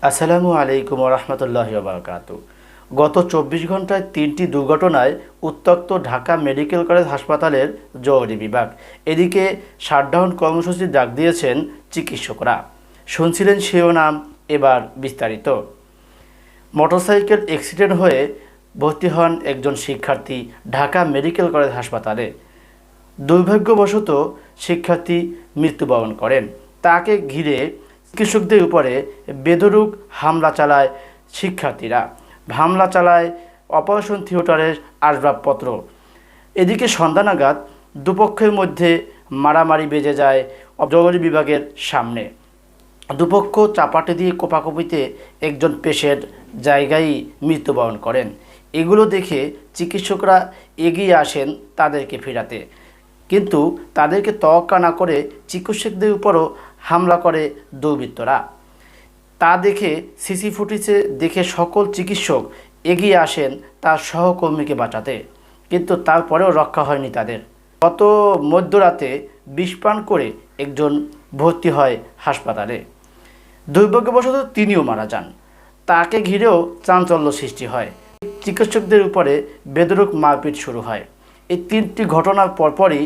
আসসালামু আলাইকুম রহমতুল্লাহি বারাকাতু। গত ২৪ ঘন্টায় ৩টি দুর্ঘটনায় উত্তপ্ত ঢাকা মেডিকেল কলেজ হাসপাতালের জরুরি বিভাগ। এদিকে শাটডাউন কর্মসূচির ডাক দিয়েছেন চিকিৎসকরা। শুনছিলেন শিরোনাম, এবার বিস্তারিত। মোটরসাইকেল অ্যাক্সিডেন্ট হয়ে ভর্তি হন একজন শিক্ষার্থী ঢাকা মেডিকেল কলেজ হাসপাতালে। দুর্ভাগ্যবশত শিক্ষার্থী মৃত্যুবরণ করেন। তাকে ঘিরে চিকিৎসকদের উপরে বেধড়ক হামলা চালায় শিক্ষার্থীরা। হামলা চালায় অপারেশন থিয়েটারের আসবাবপত্র। এদিকে সন্ধ্যা নাগাদ দুপক্ষের মধ্যে মারামারি বেজে যায় জরুরি বিভাগের সামনে। দুপক্ষ চাপাটি দিয়ে কোপাকুপিতে একজন পেশেন্ট জায়গায় মৃত্যুবরণ করেন। এগুলো দেখে চিকিৎসকরা এগিয়ে আসেন তাদেরকে ফেরাতে, কিন্তু তাদেরকে তোয়াক্কা না করে চিকিৎসকদের উপরও হামলা করে দুর্বৃত্তরা। তা দেখে সিসি ফুটেজে দেখে সকল চিকিৎসক এগিয়ে আসেন তার সহকর্মীকে বাঁচাতে, কিন্তু তারপরেও রক্ষা হয়নি তাদের। গত মধ্যরাতে বিষ পান করে একজন ভর্তি হয় হাসপাতালে। দুর্ভাগ্যবশত তিনিও মারা যান। তাকে ঘিরেও চাঞ্চল্য সৃষ্টি হয়। চিকিৎসকদের উপরে বেধড়ক মারপিট শুরু হয়। এই 3টি ঘটনার পরপরই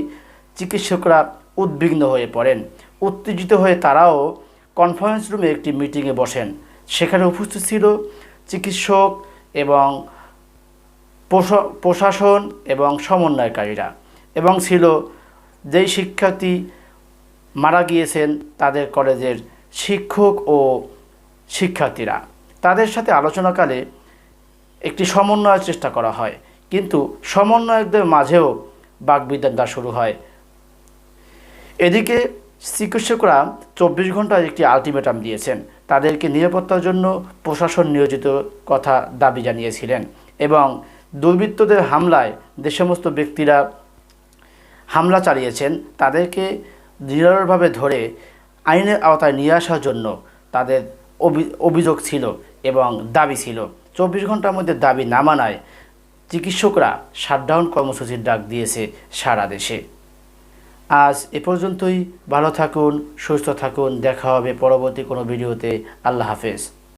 চিকিৎসকরা উদ্বিগ্ন হয়ে পড়েন। উত্তেজিত হয়ে তারাও কনফারেন্স রুমে একটি মিটিংয়ে বসেন। সেখানে উপস্থিত ছিল চিকিৎসক এবং প্রশাসন এবং সমন্বয়কারীরা, এবং ছিল যেই শিক্ষার্থী মারা গিয়েছেন তাদের কলেজের শিক্ষক ও শিক্ষার্থীরা। তাদের সাথে আলোচনাকালে একটি সমন্বয়ের চেষ্টা করা হয়, কিন্তু সমন্বয়কদের মাঝেও বাকবিতণ্ডা শুরু হয়। এদিকে চিকিৎসকরা ২৪ ঘন্টায় একটি আলটিমেটাম দিয়েছেন। তাদেরকে নিরাপত্তার জন্য প্রশাসন নিয়োজিত কথা দাবি জানিয়েছিলেন, এবং দুর্বৃত্তদের হামলায় যে সমস্ত ব্যক্তিরা হামলা চালিয়েছেন তাদেরকে দৃঢ়ভাবে ধরে আইনের আওতায় নিয়ে আসার জন্য তাদের অভিযোগ ছিল এবং দাবি ছিল। ২৪ ঘন্টার মধ্যে দাবি না মানায় চিকিৎসকরা শাটডাউন কর্মসূচির ডাক দিয়েছে সারা দেশে। আজ এ পর্যন্তই। ভালো থাকুন, সুস্থ থাকুন। দেখা হবে পরবর্তী কোনো ভিডিওতে। আল্লাহ হাফেজ।